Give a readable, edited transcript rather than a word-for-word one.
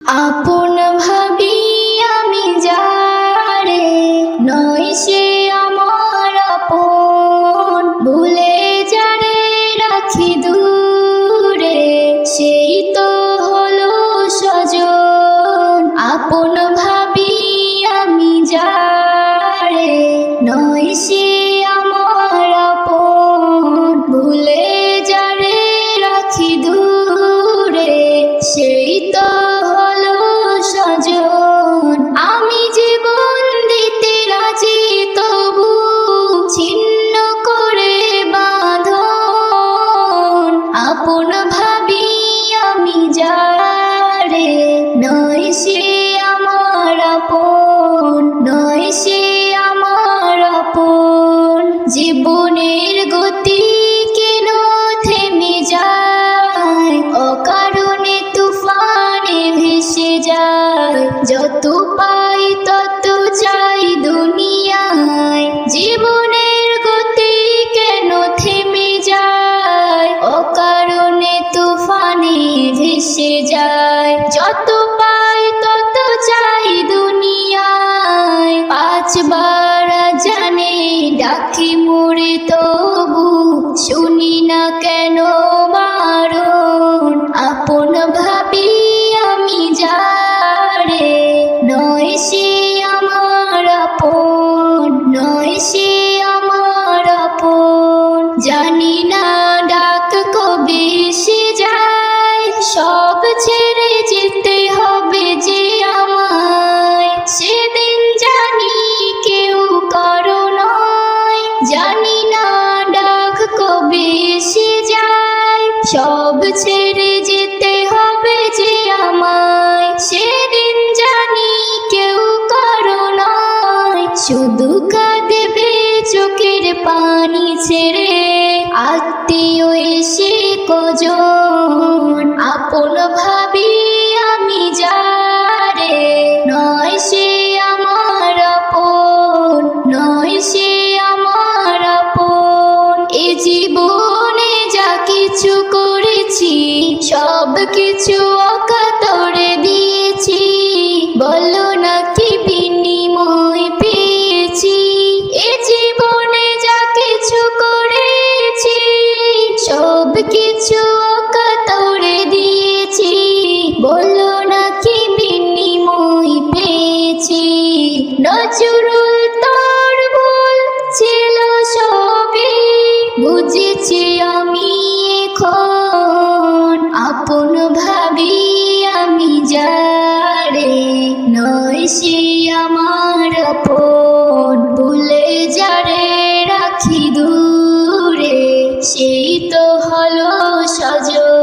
আপন ভাবি আমি যারে, নয় সে আমার আপন। ভুলে যারে রাখি দূরে, সেই তো হলো স্বজন। আপন ভাবি আমি যারে, নয় সে আমার আপন। ভুলে যারে রাখি দূরে, সেই তো হলো স্বজন। আমি জীবন দিতে রাজি, তবু ছিন্ন করে বাঁধন। আপন ভাবি আমি যারে, নয় সে আমার আপন, নয় সে আমার আপন। জীবনের গতি কেন থেমে যায়, অকারণে তুফানে ভেসে যায়। যত পাই তত চাই দুনিয়ায়, জীবনের গতি কেন থেমে যায়, অকারণে তুফানে ভেসে যায়। যত পাই তত চাই দুনিয়ায়, পাঁচবার জানে ডাকি মোরে তবু শুনি না কেন বারণ। আপন ভাবি আমি যারে, নয় সে আমার আপন, নয় সে আমার আপন। জানি না ডাক কবে এসে যায়, সব ছেড়ে যেতে হবে যে আমায়। সেদিন জানি কেউ কারো নয়, জানি না ডাক কবে এসে যায়, সব ছেড়ে যেতে হবে যে আমায়। সেদিন জানি কেউ কারো নয়, শুধু কাঁদবে চোখের পানি ছেড়ে আত্মীয় এসে কজন। আপন ভাবি আমি যারে, নয় সে আমার আপন, নয় সে আমার আপন। এ জীবনে যা কিছু করেছি, সব কিছু অকাতরে দিয়েছি। বলো না কি বিনিময় পেয়েছি, এ জীবনে যা কিছু করেছি, সব কিছু অকাতরে দিয়েছি। বলো না কি বিনিময় পেয়েছি। নজরুল তোর ভুল ছিল সবই, বুঝেছি আমি এখন। আপন ভাবি আমি যারে, নয় সে আমার আপন। ভুলে যারে রাখি দূরে, সেই তো হলো স্বজন।